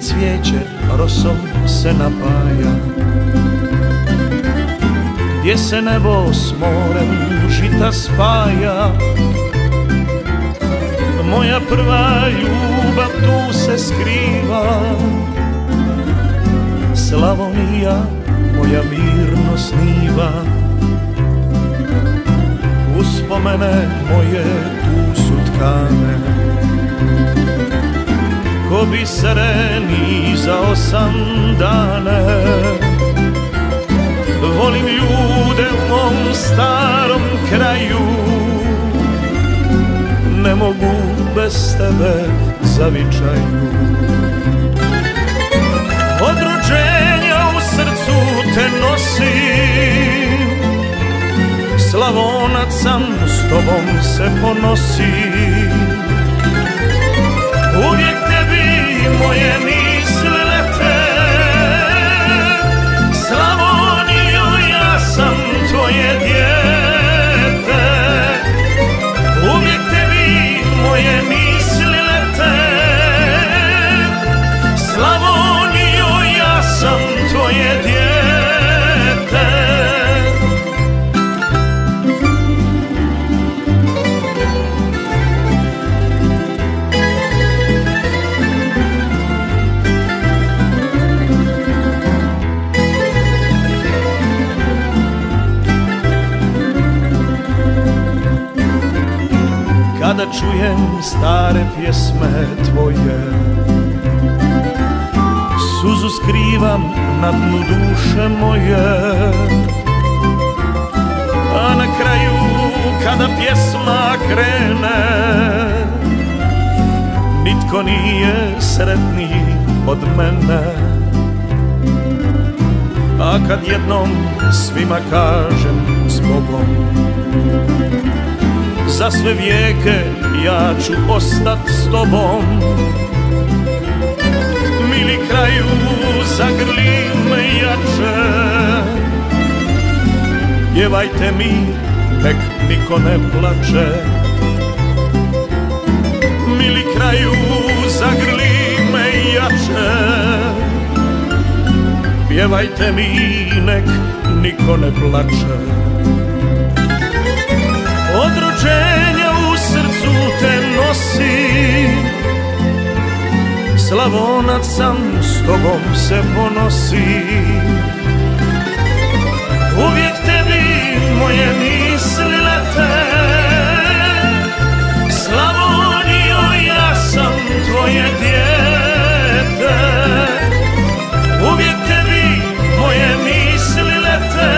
cvijeće rosom se napaja, gdje se nebo s morem žita spaja. Moja prva ljubav tu se skriva, Slavonija moja mirno sniva. Uspomene moje tu su tkane, ko bisere nizao sam dane. Volim ljude u mom starom kraju, ne mogu bez tebe zavičaju. Od rođenja u srcu te nosim, Slavonac sam, s tobom se ponosim. Uvijek tebi moje misli lete, Slavonijo, ja sam tvoje dijete. Uvijek tebi moje misli lete, Slavonijo, ja sam tvoje dijete. Kada čujem stare pjesme tvoje, suzu skrivam na dnu duše moje. A na kraju kada pjesma krene, nitko nije sretniji od mene. A kad jednom svima kažem s Bogom, za sve vijeke ja ću ostat s tobom. Mili kraju, zagrli me jače, pjevajte mi, nek niko ne plače. Mili kraju, zagrli me jače, pjevajte mi, nek niko ne plače. Od rođenja u srcu te nosim, Slavonac sam, s tobom se ponosim. Uvijek tebi moje misli lete, Slavonijo, ja sam tvoje dijete. Uvijek tebi moje misli lete,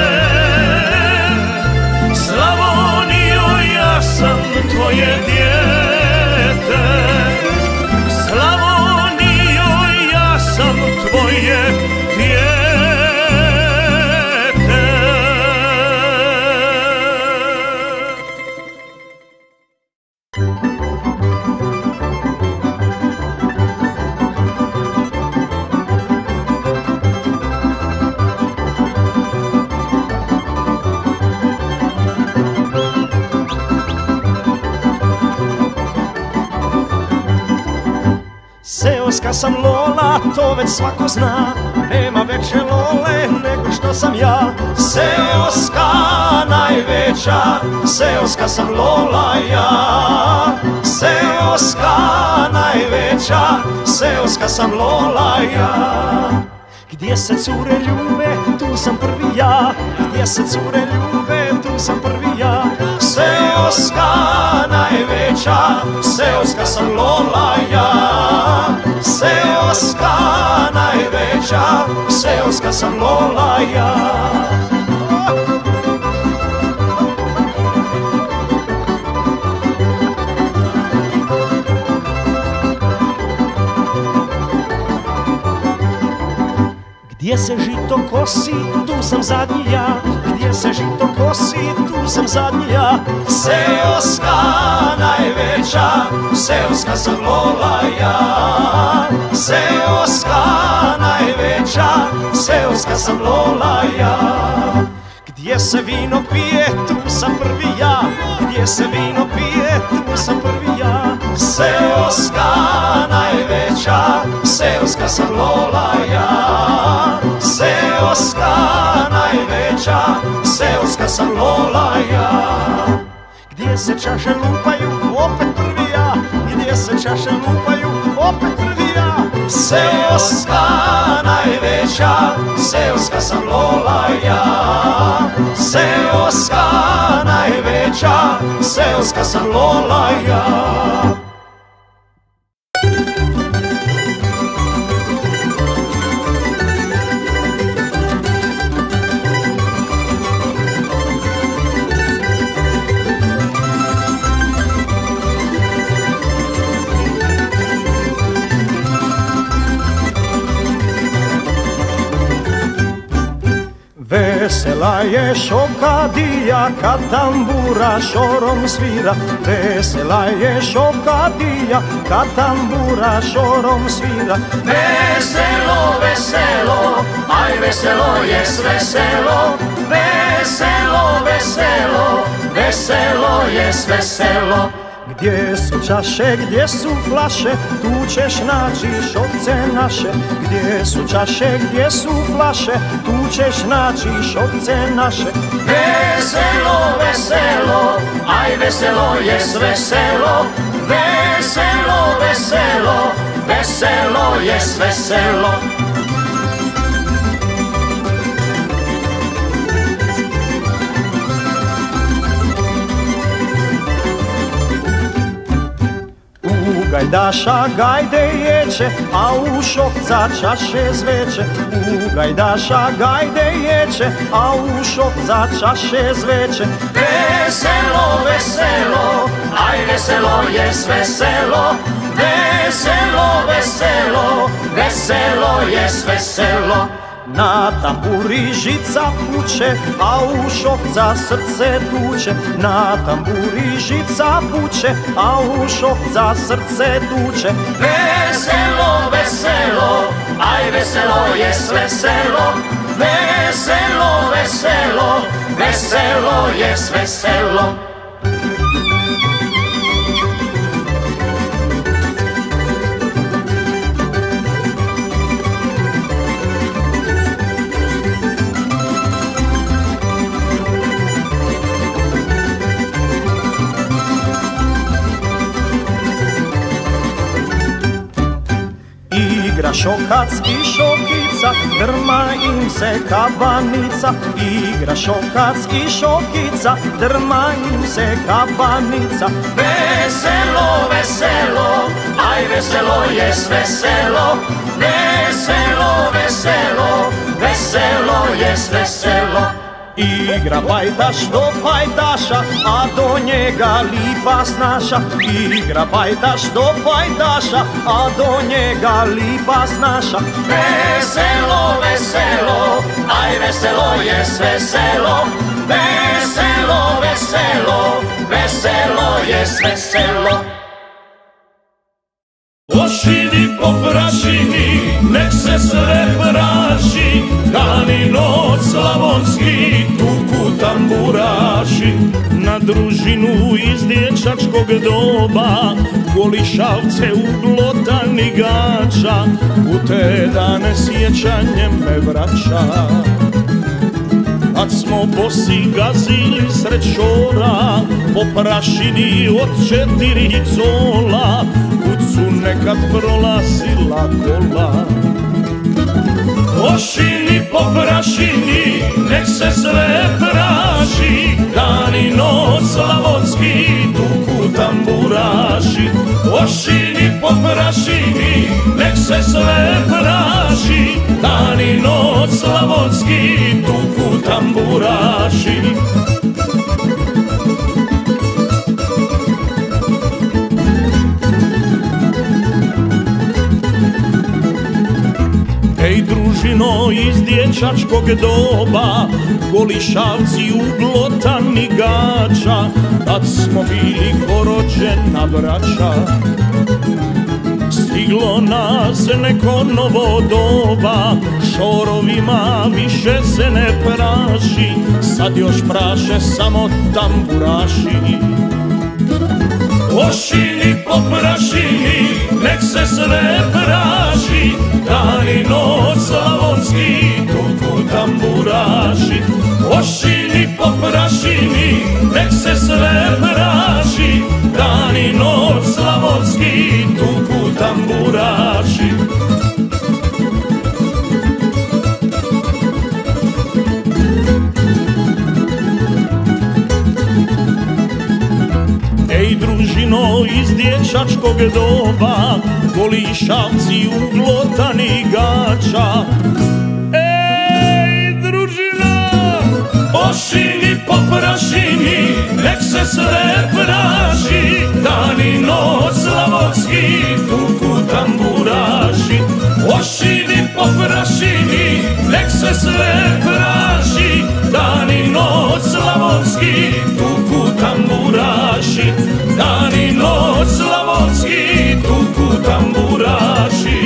Slavonijo, ja sam tvoje dijete. Slavonijo, ja sam tvoje dijete. Seoska sam Lola, to već svako zna, nema veće Lole nego što sam ja. Seoska najveća, seoska sam Lola ja. Seoska najveća, seoska sam Lola ja. Gdje se cure ljube, tu sam prvi ja. Gdje se cure ljube, tu sam prvi ja. Seoska najveća, seoska sam Lola ja. Seoska najveća, seoska sam Lola ja. Gdje se žito kosi, tu sam zadnji ja. Gdje se žito kosi, tu sam zadnji ja. Seoska najveća, seoska sam Lola ja. Seoska najveća, seoska sam Lola ja. Gdje se vino pije, tu sam prvi ja. Gdje se vino pije, tu sam prvi ja. Seoska najveća, najveća seoska sam lola ja. Seoska najveća seoska sam lola ja. Gdje se čaše lupaju, opet prvi ja. Gdje se čaše lupaju, opet prvi ja. Seoska najveća seoska sam lola ja. Seoska najveća seoska sam lola ja. Vesela je šokadija kad tambura šorom svira. Vesela je šokadija kad tambura šorom svira. Veselo, veselo, aj veselo je sve selo. Veselo, veselo, veselo je sve selo. Gdje su čaše, gdje su flaše, tu ćeš naći šokce naše. Gdje su čaše, gdje su flaše, tu ćeš naći šokce naše. Veselo, veselo, aj veselo je sve selo. Veselo, veselo, veselo je sve selo. Gajdaša gajdejeće, a u šokca čaše zveće. U gajdaša gajdejeće, a u šokca čaše zveće. Veselo, veselo, aj veselo je sve selo. Veselo, veselo, veselo je sve selo. Na tamburi žica puče, a u šokca srce tuče. Na tamburi žica puče, a u šokca srce tuče. Veselo, veselo, aj veselo je sve selo. Veselo, veselo, veselo je sve selo. Igra šokac i šokica, drma im se kabanica. Igra šokac i šokica, drma im se kabanica. Veselo, veselo, aj veselo je sve selo. Veselo, veselo, veselo je sve selo. Igra pajtaš do pajtaša, a do njega lipa snaša. Igra pajtaš do pajtaša, a do njega lipa snaša. Veselo, veselo, aj veselo je sve selo. Veselo, veselo, veselo je sve selo. Ošini po prašini, nek se sve praši, dan i noć slavonski tuku tamburaši. Na družinu iz dječačkog doba, Golišavce u Glotani gača, u te dane sjećanje me vraća. Kad smo bosi gazili sred šora, po prašini od 4 cola, kud su nekad prolazila kola. Ošini po prašini, nek se sve praši, dan i noć slavonski tuku tamburaši. Ošini po prašini, nek se sve praši, dan i noć slavonski tuku tamburaši. Ej družino iz dječačkog doba, Golišavci u Glotani gača, tad smo bili ko rođena braća. Stiglo nas neko novo doba, šorovima više se ne praši, sad još praše samo tamburaši. Ošini po prašini, nek nek se sve praši, dan i noć slavonski tuku tamburaši. Ošini po prašini, nek se sve praši, dan i noć slavonski tuku tamburaši. Ej družino iz dječačkog doba, golišavci uglotani gača. Ej družino, ošini po prašini, nek se sve praši, dan i noć slavonski tuku tamburaši. Ošini po prašini, nek se sve praši, dan i noć slavonski tuku tamburaši. Dan i noć slavonski tuku tamburaši.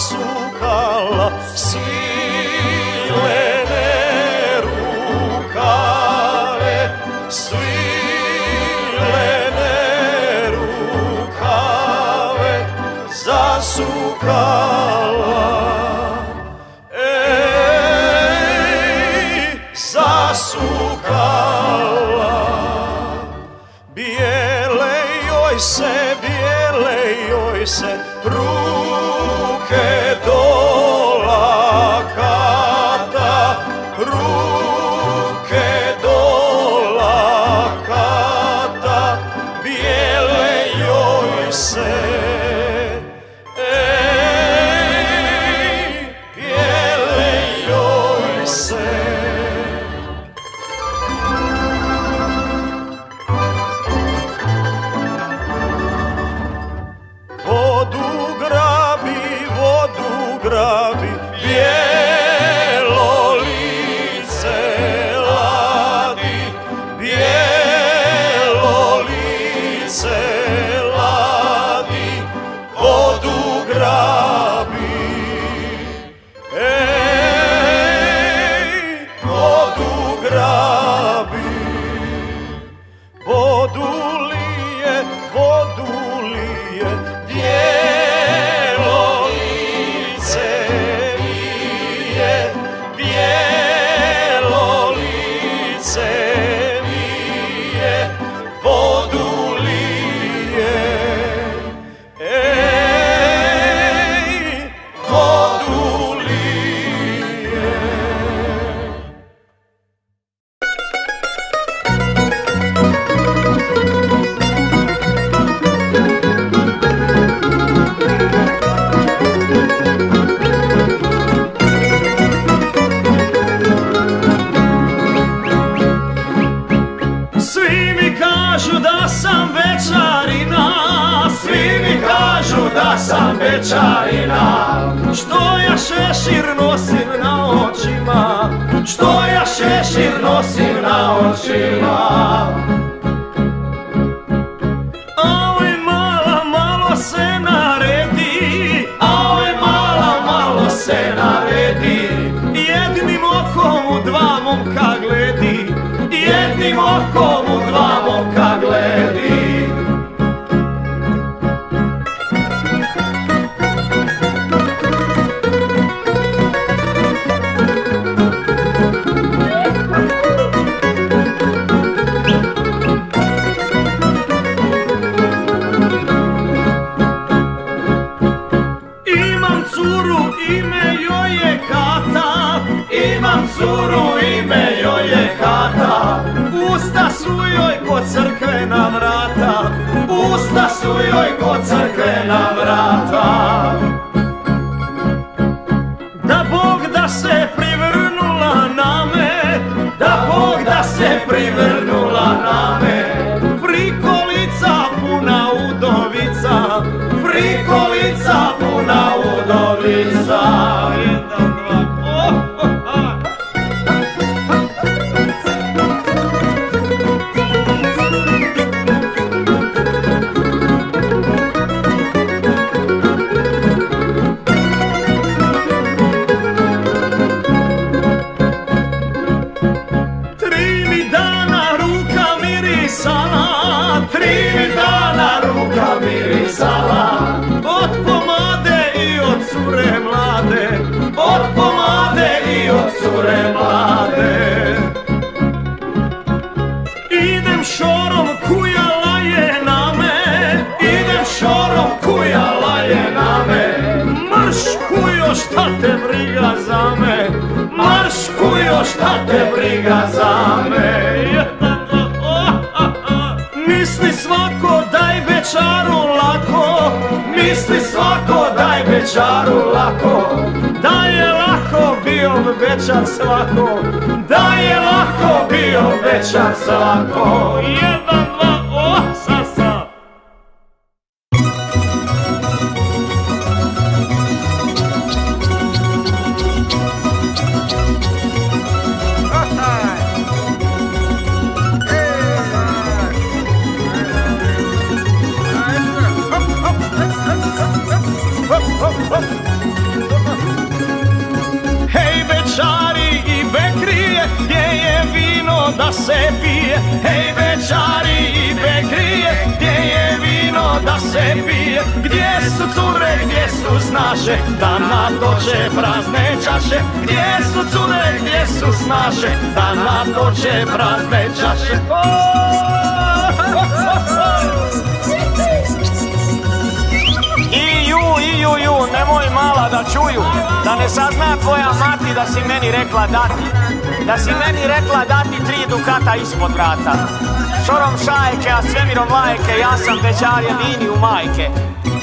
Zasukala svilene rukave, svilene rukave, zasukala, zasukala. Bijele joj se ruke do lakata, ruke do lakata, bijele joj se, bijele joj se. Grabi, bijelo lice ladi, bijelo lice ladi, vodu grabi, vodu grabi, vodu lije, bijelo bijelo lice mije, vodu lije, vodu lije. Da sam večarina, što ja šešir nosim na očima, što ja šešir nosim na očima. Oj mala, malo se naredi, vrata. Da Bog da se privrnula na me, da Bog da se privrnula na me, prikolica puna udovica, prikolica puna udovica. Jedan, dva, od pomade i od cure mlade, od pomade i od cure mlade. Idem šorom, kujala je na me, idem šorom, kujala je na me. Marš kujo, šta te briga za me, marš kujo, šta te briga za me. Misli svako daj bečaru lako, misli svako daj bečaru lako, da je lako bio bečar svako, da je lako bio bečar svako. Jedan, dva, sasa. Hej bečari i bekrije, gdje je vino da se pije? Hej bečari i bekrije, gdje je vino da se pije? Gdje su cure, gdje su snaše, da natoče prazne čaše? Gdje su cure, gdje su snaše, da natoče prazne čaše? Ju, nemoj mala da čuju, da ne sazna tvoja mati da si meni rekla dati, da si meni rekla dati 3 dukata ispod vrata. Šorom šajke, a svemirom lajke, ja sam bečar jedini u majke.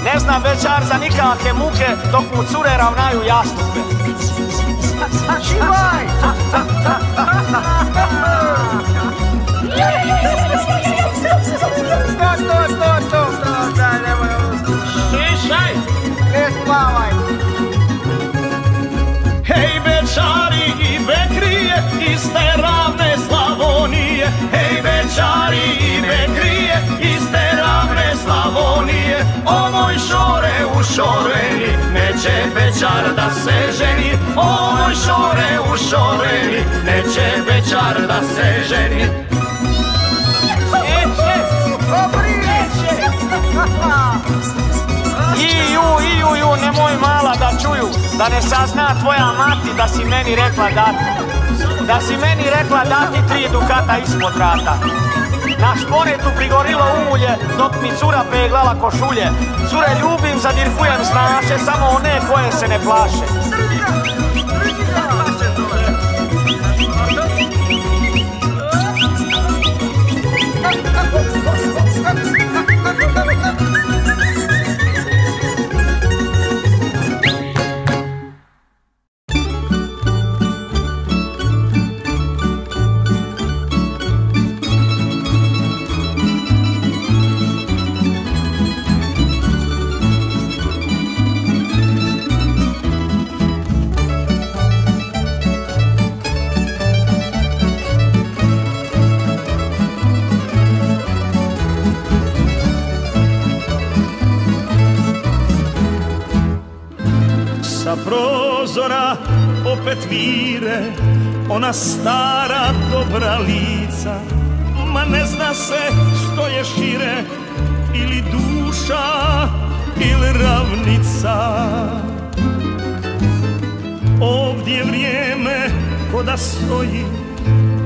Ne znam bečar za nikakve muke, dok mu cure ravnaju jastuke. Živaj! Sto, daj, nemoj ovo. Šišaj! Ne spavaj! Hej bečari i bekrije iz te ravne Slavonije, hej bečari i bekrije iz te ravne Slavonije. O moj šore u šoreni, neće bečar da se ženi. O moj šore u šoreni, neće bečar da se ženi. Iju, nemoj mala da čuju, da ne sazna tvoja mati da si meni rekla dati, da si meni rekla dati 3 dukata ispod vrata. Na šporetu prigorilo umulje, dok mi cura peglala košulje. Cure ljubim, zadirkujem snaše, samo one koje se ne plaše. Sa prozora opet vire ona stara dobra lica, ma ne zna se što je šire, ili duša ili ravnica. Ovdje vrijeme ko da stoji,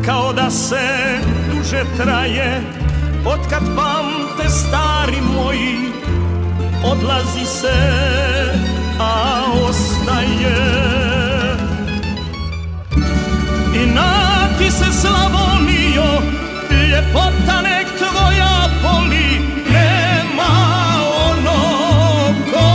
kao da se duže traje, otkad pamte stari moji, odlazi se, a ostaje. I na ti se Slavonijo, ljepota nek tvoja boli, nema ono ko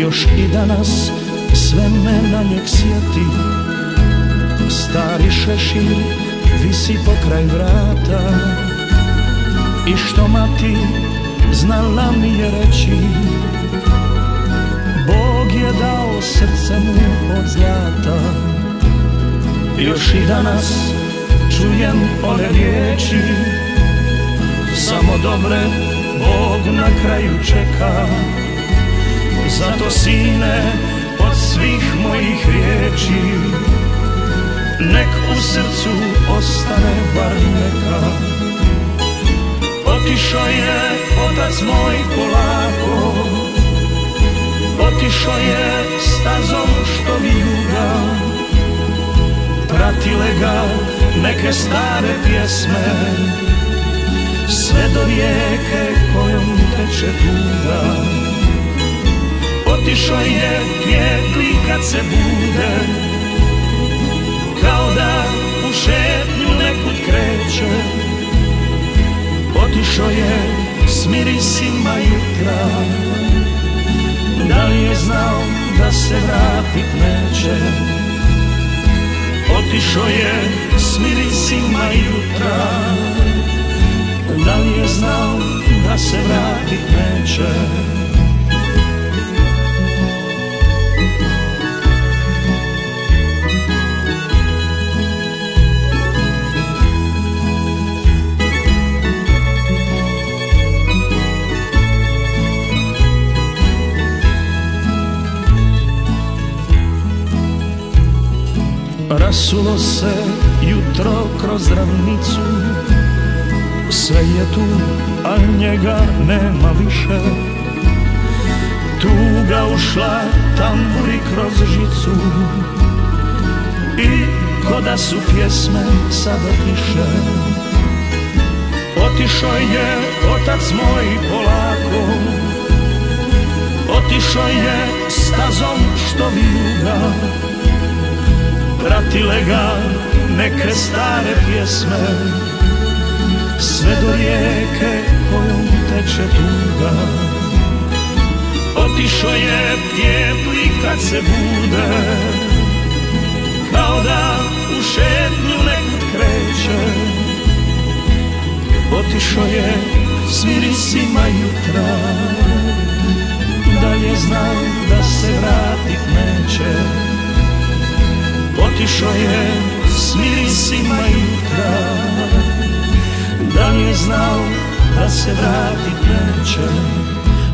još i danas sve me na njeg sjeti. Stari šešir visi pokraj vrata i što mati znala mi je reći, Bog je dao srce mu od zlata. Još i danas čujem one riječi, samo dobre Bog na kraju čeka. Zato sine, od svih mojih riječi, nek u srcu ostane bar neka. Otišao je otac moj polako, otišao je stazom što vijuga. Pratile ga neke stare pjesme, sve do rijeke kojom teče tuga. Otišao je pjevli kad se bude, kao da u šetnju nekud kreće. Otišao je s mirisima jutra, da li je znao da se vratit neće. Otišao je s mirisima jutra, da li je znao da se vratit neće. Rasulo se jutro kroz ravnicu, sve je tu, a njega nema više. Tuga ušla tamburi kroz žicu i ko da su pjesme sada tiše. Otišao je otac moj polako, otišao je stazom što vijuga. Pratile ga neke stare pjesme, sve do rijeke kojom teče tuga. Otišao je pjevli kad se bude, kao da u šetnju nekud kreće. Otišao je s mirisima jutra, da li je znao da se vratit neće. Otišao je s mirisima jutra, da li je znao da se vratit neće.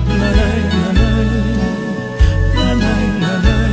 Na, na, na, na, na, na, na, na.